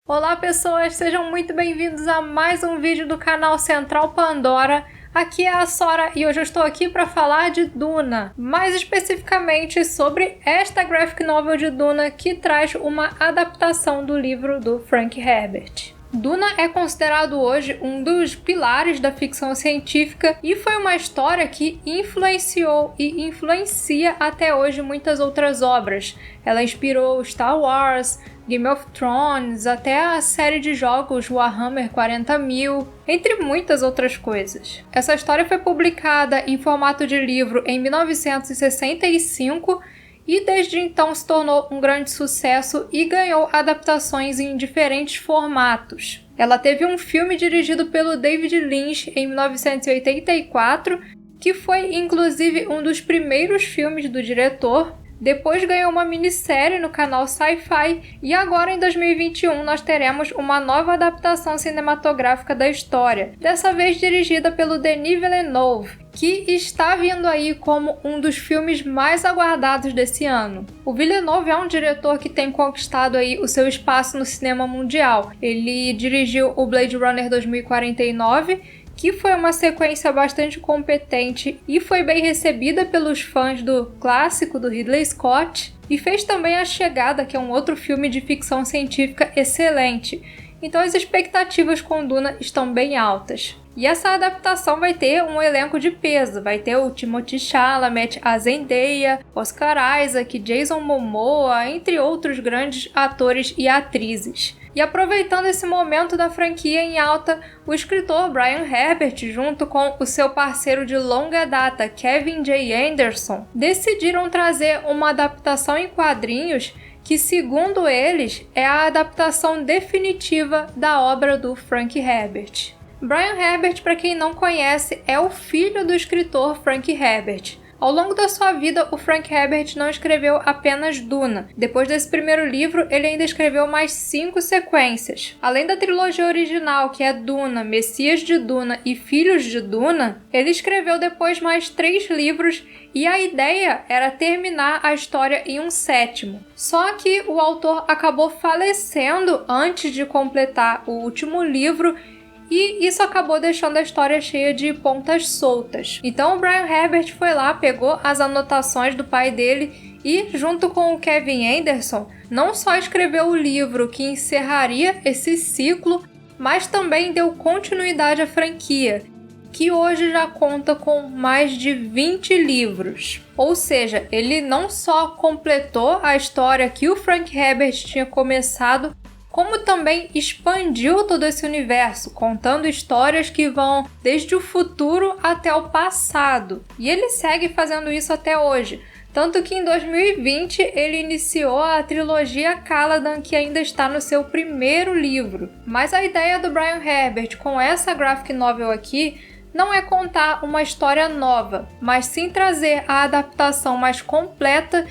Olá pessoas, sejam muito bem-vindos a mais um vídeo do canal Central Pandora. Aqui é a Sora e hoje eu estou aqui para falar de Duna, mais especificamente sobre esta graphic novel de Duna que traz uma adaptação do livro do Frank Herbert. Duna é considerado hoje um dos pilares da ficção científica e foi uma história que influenciou e influencia até hoje muitas outras obras. Ela inspirou Star Wars, Game of Thrones, até a série de jogos Warhammer 40.000, entre muitas outras coisas. Essa história foi publicada em formato de livro em 1965 e desde então se tornou um grande sucesso e ganhou adaptações em diferentes formatos. Ela teve um filme dirigido pelo David Lynch em 1984, que foi inclusive um dos primeiros filmes do diretor. Depois ganhou uma minissérie no canal Sci-Fi e agora em 2021 nós teremos uma nova adaptação cinematográfica da história, dessa vez dirigida pelo Denis Villeneuve, que está vindo aí como um dos filmes mais aguardados desse ano. O Villeneuve é um diretor que tem conquistado aí o seu espaço no cinema mundial. Ele dirigiu o Blade Runner 2049, que foi uma sequência bastante competente e foi bem recebida pelos fãs do clássico do Ridley Scott, e fez também A Chegada, que é um outro filme de ficção científica excelente. Então as expectativas com Duna estão bem altas. E essa adaptação vai ter um elenco de peso, vai ter o Timothée Chalamet, a Zendaya, Oscar Isaac, Jason Momoa, entre outros grandes atores e atrizes. E aproveitando esse momento da franquia em alta, o escritor Brian Herbert, junto com o seu parceiro de longa data, Kevin J. Anderson, decidiram trazer uma adaptação em quadrinhos que, segundo eles, é a adaptação definitiva da obra do Frank Herbert. Brian Herbert, para quem não conhece, é o filho do escritor Frank Herbert. Ao longo da sua vida, o Frank Herbert não escreveu apenas Duna. Depois desse primeiro livro, ele ainda escreveu mais 5 sequências. Além da trilogia original, que é Duna, Messias de Duna e Filhos de Duna, ele escreveu depois mais 3 livros e a ideia era terminar a história em um 7º. Só que o autor acabou falecendo antes de completar o último livro, e isso acabou deixando a história cheia de pontas soltas. Então o Brian Herbert foi lá, pegou as anotações do pai dele e, junto com o Kevin Anderson, não só escreveu o livro que encerraria esse ciclo, mas também deu continuidade à franquia, que hoje já conta com mais de 20 livros. Ou seja, ele não só completou a história que o Frank Herbert tinha começado, como também expandiu todo esse universo, contando histórias que vão desde o futuro até o passado. E ele segue fazendo isso até hoje, tanto que em 2020 ele iniciou a trilogia Caladan, que ainda está no seu primeiro livro. Mas a ideia do Brian Herbert com essa graphic novel aqui não é contar uma história nova, mas sim trazer a adaptação mais completa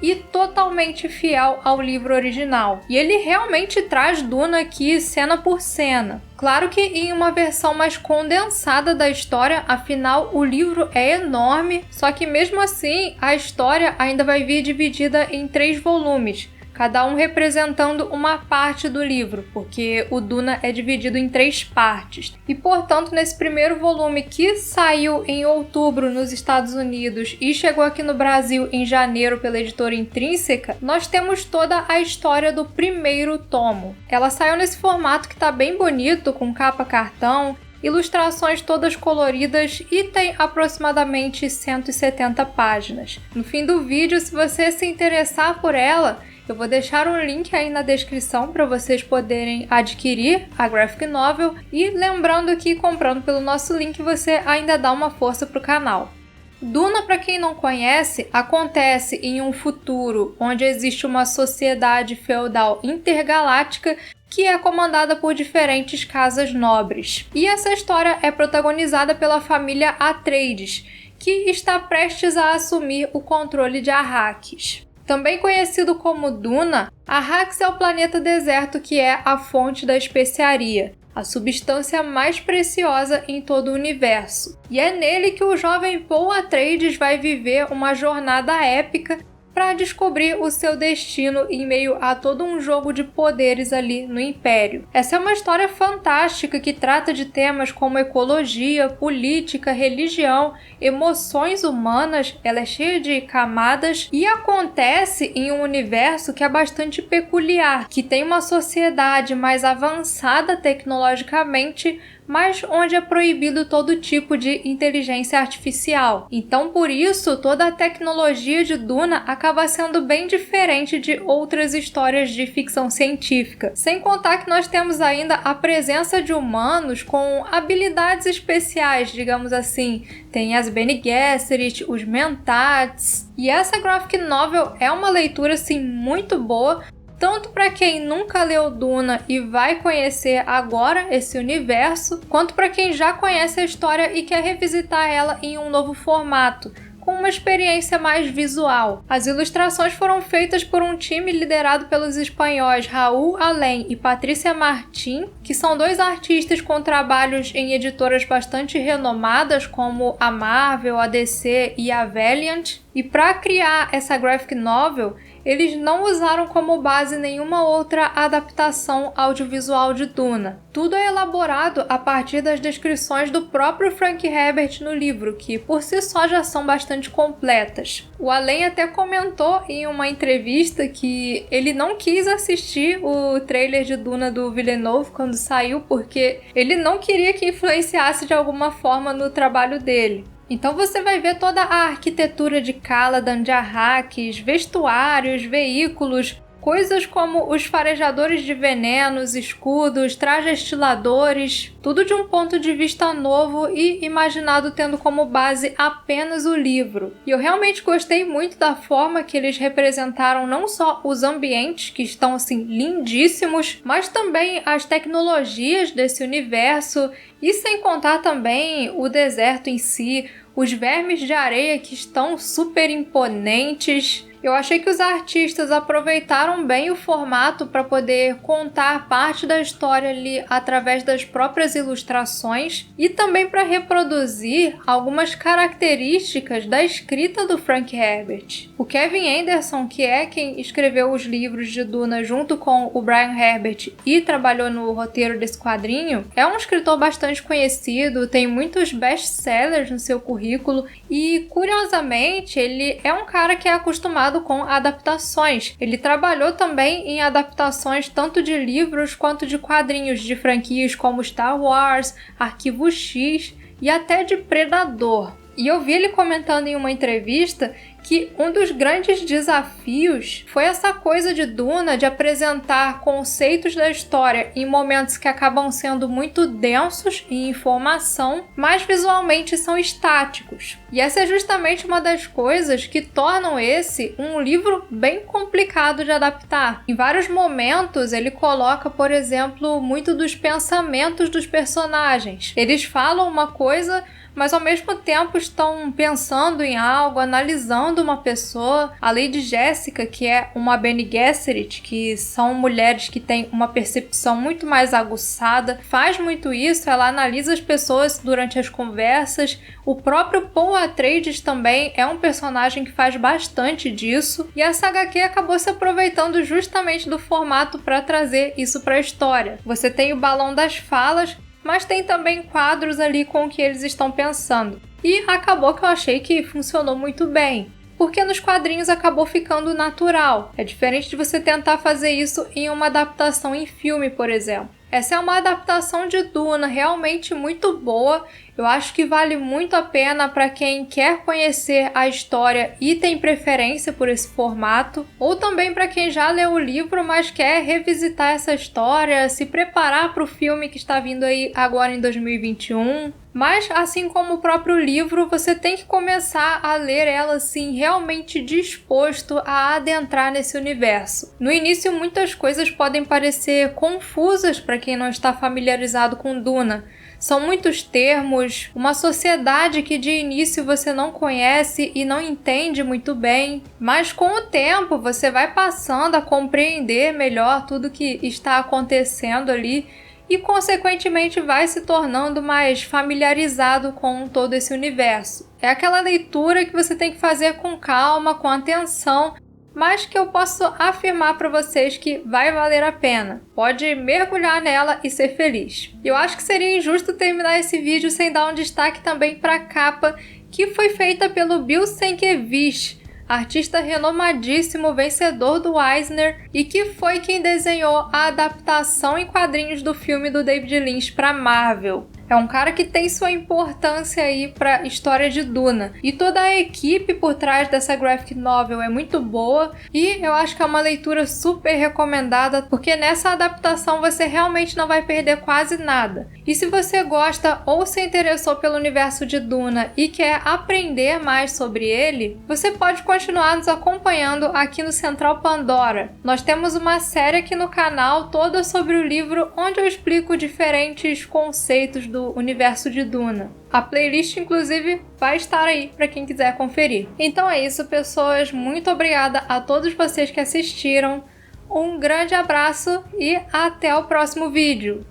e totalmente fiel ao livro original. E ele realmente traz Duna aqui cena por cena. Claro que em uma versão mais condensada da história, afinal o livro é enorme, só que mesmo assim a história ainda vai vir dividida em 3 volumes. Cada um representando uma parte do livro, porque o Duna é dividido em 3 partes. E, portanto, nesse primeiro volume, que saiu em outubro nos Estados Unidos e chegou aqui no Brasil em janeiro pela editora Intrínseca, nós temos toda a história do primeiro tomo. Ela saiu nesse formato que está bem bonito, com capa cartão, ilustrações todas coloridas e tem aproximadamente 170 páginas. No fim do vídeo, se você se interessar por ela, eu vou deixar um link aí na descrição para vocês poderem adquirir a graphic novel, e lembrando que comprando pelo nosso link você ainda dá uma força para o canal. Duna, para quem não conhece, acontece em um futuro onde existe uma sociedade feudal intergaláctica que é comandada por diferentes casas nobres. E essa história é protagonizada pela família Atreides, que está prestes a assumir o controle de Arrakis. Também conhecido como Duna, Arrakis é o planeta deserto que é a fonte da especiaria, a substância mais preciosa em todo o universo. E é nele que o jovem Paul Atreides vai viver uma jornada épica para descobrir o seu destino em meio a todo um jogo de poderes ali no Império. Essa é uma história fantástica que trata de temas como ecologia, política, religião, emoções humanas. Ela é cheia de camadas e acontece em um universo que é bastante peculiar, que tem uma sociedade mais avançada tecnologicamente, mas onde é proibido todo tipo de inteligência artificial. Então, por isso, toda a tecnologia de Duna acaba sendo bem diferente de outras histórias de ficção científica. Sem contar que nós temos ainda a presença de humanos com habilidades especiais, digamos assim. Tem as Bene Gesserit, os Mentats. E essa graphic novel é uma leitura, assim, muito boa, tanto para quem nunca leu Duna e vai conhecer agora esse universo, quanto para quem já conhece a história e quer revisitar ela em um novo formato, com uma experiência mais visual. As ilustrações foram feitas por um time liderado pelos espanhóis Raúl Alén e Patrícia Martín, que são dois artistas com trabalhos em editoras bastante renomadas como a Marvel, a DC e a Valiant. E para criar essa graphic novel, eles não usaram como base nenhuma outra adaptação audiovisual de Duna. Tudo é elaborado a partir das descrições do próprio Frank Herbert no livro, que por si só já são bastante completas. O Alén até comentou em uma entrevista que ele não quis assistir o trailer de Duna do Villeneuve quando saiu, porque ele não queria que influenciasse de alguma forma no trabalho dele. Então você vai ver toda a arquitetura de Caladan, de Arrakis, vestuários, veículos, coisas como os farejadores de venenos, escudos, trajes estiladores, tudo de um ponto de vista novo e imaginado tendo como base apenas o livro. E eu realmente gostei muito da forma que eles representaram não só os ambientes, que estão assim lindíssimos, mas também as tecnologias desse universo e sem contar também o deserto em si, os vermes de areia que estão super imponentes. Eu achei que os artistas aproveitaram bem o formato para poder contar parte da história ali através das próprias ilustrações e também para reproduzir algumas características da escrita do Frank Herbert. O Kevin Anderson, que é quem escreveu os livros de Duna junto com o Brian Herbert e trabalhou no roteiro desse quadrinho, é um escritor bastante conhecido, tem muitos best-sellers no seu currículo e, curiosamente, ele é um cara que é acostumado com adaptações. Ele trabalhou também em adaptações tanto de livros quanto de quadrinhos de franquias como Star Wars, Arquivo X e até de Predador. E eu vi ele comentando em uma entrevista que um dos grandes desafios foi essa coisa de Duna de apresentar conceitos da história em momentos que acabam sendo muito densos em informação, mas visualmente são estáticos. E essa é justamente uma das coisas que tornam esse um livro bem complicado de adaptar. Em vários momentos ele coloca, por exemplo, muito dos pensamentos dos personagens. Eles falam uma coisa, mas ao mesmo tempo estão pensando em algo, analisando uma pessoa. A Lady Jessica, que é uma Bene Gesserit, que são mulheres que têm uma percepção muito mais aguçada, faz muito isso, ela analisa as pessoas durante as conversas. O próprio Paul Atreides também é um personagem que faz bastante disso, e essa HQ acabou se aproveitando justamente do formato para trazer isso para a história. Você tem o balão das falas, mas tem também quadros ali com o que eles estão pensando. E acabou que eu achei que funcionou muito bem, porque nos quadrinhos acabou ficando natural. É diferente de você tentar fazer isso em uma adaptação em filme, por exemplo. Essa é uma adaptação de Duna realmente muito boa. Eu acho que vale muito a pena para quem quer conhecer a história e tem preferência por esse formato, ou também para quem já leu o livro, mas quer revisitar essa história, se preparar para o filme que está vindo aí agora em 2021. Mas, assim como o próprio livro, você tem que começar a ler ela assim, realmente disposto a adentrar nesse universo. No início, muitas coisas podem parecer confusas para quem não está familiarizado com Duna. São muitos termos, uma sociedade que de início você não conhece e não entende muito bem, mas com o tempo você vai passando a compreender melhor tudo que está acontecendo ali e consequentemente vai se tornando mais familiarizado com todo esse universo. É aquela leitura que você tem que fazer com calma, com atenção, mas que eu posso afirmar para vocês que vai valer a pena. Pode mergulhar nela e ser feliz. Eu acho que seria injusto terminar esse vídeo sem dar um destaque também para a capa, que foi feita pelo Bill Sienkiewicz, artista renomadíssimo, vencedor do Eisner, e que foi quem desenhou a adaptação em quadrinhos do filme do David Lynch para Marvel. É um cara que tem sua importância aí para a história de Duna. E toda a equipe por trás dessa graphic novel é muito boa e eu acho que é uma leitura super recomendada, porque nessa adaptação você realmente não vai perder quase nada. E se você gosta ou se interessou pelo universo de Duna e quer aprender mais sobre ele, você pode continuar nos acompanhando aqui no Central Pandora. Nós temos uma série aqui no canal toda sobre o livro, onde eu explico diferentes conceitos do universo de Duna. A playlist, inclusive, vai estar aí para quem quiser conferir. Então é isso, pessoas. Muito obrigada a todos vocês que assistiram. Um grande abraço e até o próximo vídeo.